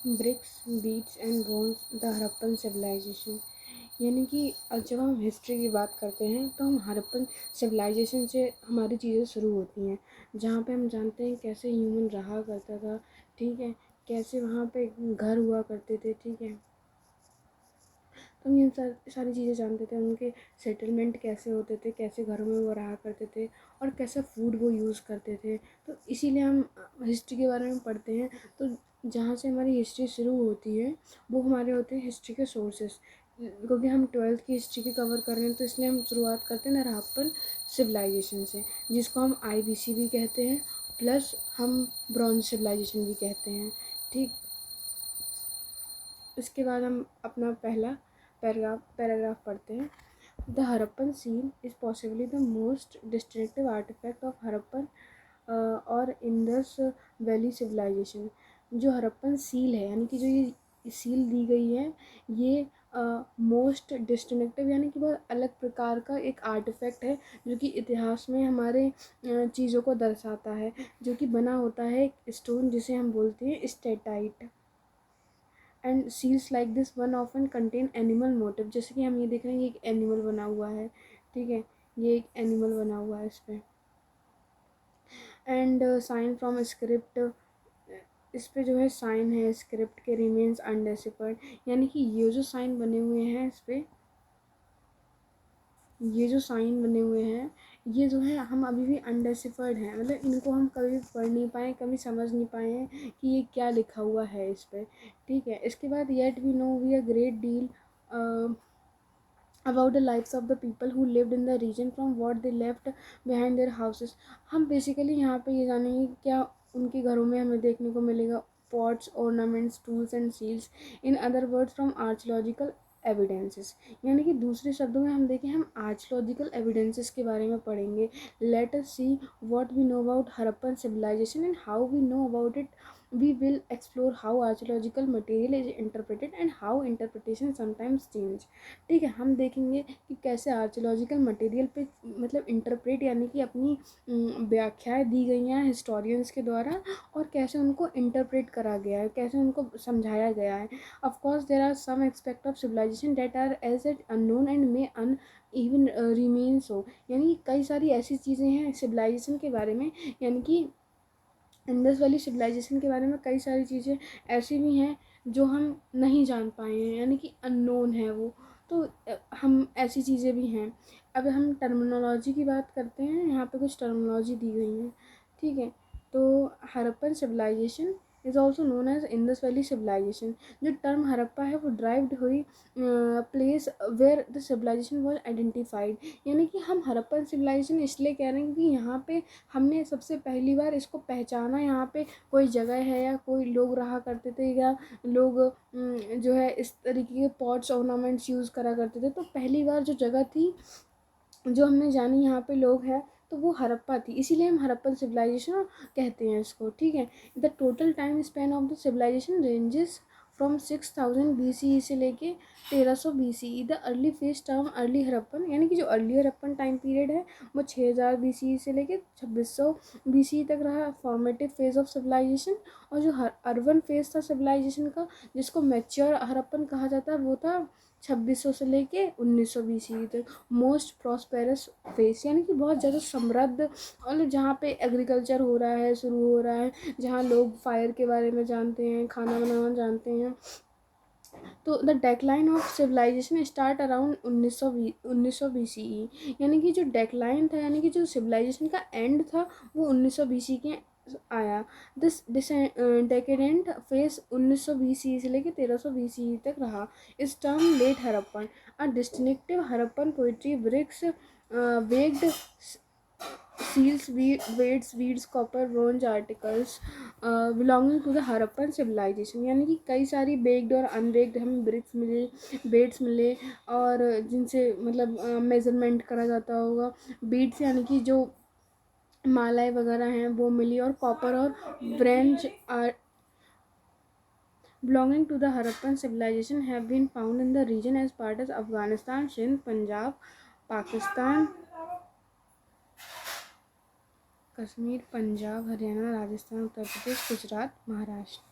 BRICS beads and bones the Harappan civilization. यानी कि जब हम हिस्ट्री की बात करते हैं तो हम हड़प्पन सिविलाइजेशन से हमारी चीज़ें शुरू होती हैं, जहाँ पे हम जानते हैं कैसे ह्यूमन रहा करता था, ठीक है, कैसे वहाँ पे घर हुआ करते थे, ठीक है। तो हम ये सारी चीज़ें जानते थे, उनके सेटलमेंट कैसे होते थे, कैसे घरों में वो रहा करते थे और कैसा फूड वो यूज़ करते थे। तो इसीलिए हम हिस्ट्री के बारे में पढ़ते हैं। तो जहाँ से हमारी हिस्ट्री शुरू होती है वो हमारे होते हैं हिस्ट्री के सोर्सेस। क्योंकि हम 12th की हिस्ट्री की कवर कर रहे हैं तो इसलिए हम शुरुआत करते हैं हड़प्पन सिविलाइजेशन से, जिसको हम IBC भी कहते हैं, प्लस हम ब्रॉन्ज सिविलाइजेशन भी कहते हैं, ठीक। इसके बाद हम अपना पहला पैराग्राफ पढ़ते हैं। The Harappan seal is possibly the most distinctive artefact of Harappan और इंडस वैली सिविलाइजेशन। जो हड़प्पन सील है, यानी कि जो ये सील दी गई है, ये मोस्ट डिस्टिंक्टिव यानी कि बहुत अलग प्रकार का एक आर्टिफैक्ट है, जो कि इतिहास में हमारे चीज़ों को दर्शाता है, जो कि बना होता है एक स्टोन जिसे हम बोलते हैं steatite. And seals like this one often contain animal motif. जैसे कि हम ये देख रहे हैं, ये एक एनिमल बना हुआ है, ठीक है, ये एक एनिमल बना हुआ है इस पर। एंड साइन फ्रॉम स्क्रिप्ट, इस पे जो है साइन है स्क्रिप्ट के, रिमेन्स अनडेसिफर्ड। यानी कि ये जो साइन बने हुए हैं इस पर, ये जो साइन बने हुए हैं, ये जो है हम अभी भी अनडेसिफर्ड हैं, मतलब इनको हम कभी पढ़ नहीं पाए, कभी समझ नहीं पाए हैं कि ये क्या लिखा हुआ है इस पर, ठीक है। इसके बाद yet we know we a great deal about the lives of the people who lived in the region from what they left behind their houses। हम बेसिकली यहाँ पे ये जानेंगे क्या उनके घरों में हमें देखने को मिलेगा, pots, ornaments, tools and seals, in other words from archaeological evidences. यानी कि दूसरे शब्दों में हम देखें, हम आर्चोलॉजिकल एविडेंसेस के बारे में पढ़ेंगे। Let us see what we know about Harappan civilization and how we know about it. We will explore how archaeological material is interpreted and how interpretation sometimes change। ठीक है, हम देखेंगे कि कैसे आर्कियोलॉजिकल मटेरियल पे मतलब इंटरप्रेट यानी कि अपनी व्याख्याएं दी गई हैं हिस्टोरियंस के द्वारा, और कैसे उनको इंटरप्रेट करा गया है, कैसे उनको समझाया गया है। Of course there are some aspect of civilization that are as yet unknown and may an even remain so. यानी कि कई सारी ऐसी चीज़ें हैं सिविलाइजेशन के बारे में, यानी कि इंडस वैली सिविलाइजेशन के बारे में कई सारी चीज़ें ऐसी भी हैं जो हम नहीं जान पाए हैं, यानी कि अननोन है वो। तो हम ऐसी चीज़ें भी हैं। अब हम टर्मिनोलॉजी की बात करते हैं, यहाँ पे कुछ टर्मिनोलॉजी दी गई है, ठीक है। तो Harappan civilization is also known as Indus valley civilization. जो टर्म हड़प्पा है वो ड्राइव्ड हुई place where the civilization was identified. यानी कि हम हड़प्पन सिविलाइजेशन इसलिए कह रहे हैं कि यहाँ पे हमने सबसे पहली बार इसको पहचाना, यहाँ पे कोई जगह है या कोई लोग रहा करते थे, या लोग जो है इस तरीके के पॉट्स ऑर्नामेंट्स यूज़ करा करते थे। तो पहली बार जो जगह थी जो हमने जानी यहाँ पे लोग हैं, तो वो हड़प्पा थी, इसीलिए हम हड़प्पन सिविलाइजेशन कहते हैं इसको, ठीक है। The total time span of the civilization ranges from 6000 BCE से लेके 1300 BCE। The early phase term early Harappan, यानी कि जो अर्ली हड़प्पन टाइम पीरियड है वो 6000 BCE से लेके 2600 BCE तक रहा, फॉर्मेटिव फेज ऑफ सिविलाइजेशन। और जो अर्बन फेज था सिविलाइजेशन का, जिसको मैच्योर हड़प्पन कहा जाता है, वो था 2600 से लेके 1900 BCE तक। मोस्ट प्रॉस्पेरस फेस, यानी कि बहुत ज़्यादा समृद्ध, और जहाँ पे एग्रीकल्चर हो रहा है, शुरू हो रहा है, जहाँ लोग फायर के बारे में जानते हैं, खाना बनाना जानते हैं। तो the decline of civilization start around 1900 BCE। यानी कि जो डेक्लाइन था, यानी कि जो सिविलाइजेशन का एंड था, वो 1900 BC के आया। दिस डेकेडेंट फेस 1900 BCE से लेकर 1300 BCE तक रहा। इस term late Harappan a distinctive Harappan pottery bricks weighed seals, weights, beads, copper, bronze articles belonging to the Harappan civilization. यानी कि कई सारी बेग्ड और अनबेग्ड हमें ब्रिक्स मिले, बेड्स मिले, और जिनसे मतलब मेजरमेंट करा जाता होगा। बीड्स यानी कि जो मालाएं वगैरह हैं वो मिली, और कॉपर और bronze are belonging to the Harappan civilization have been found in the region as part of Afghanistan, Sindh, Punjab, Pakistan, Kashmir, Punjab, Haryana, Rajasthan, Uttar Pradesh, Gujarat, Maharashtra.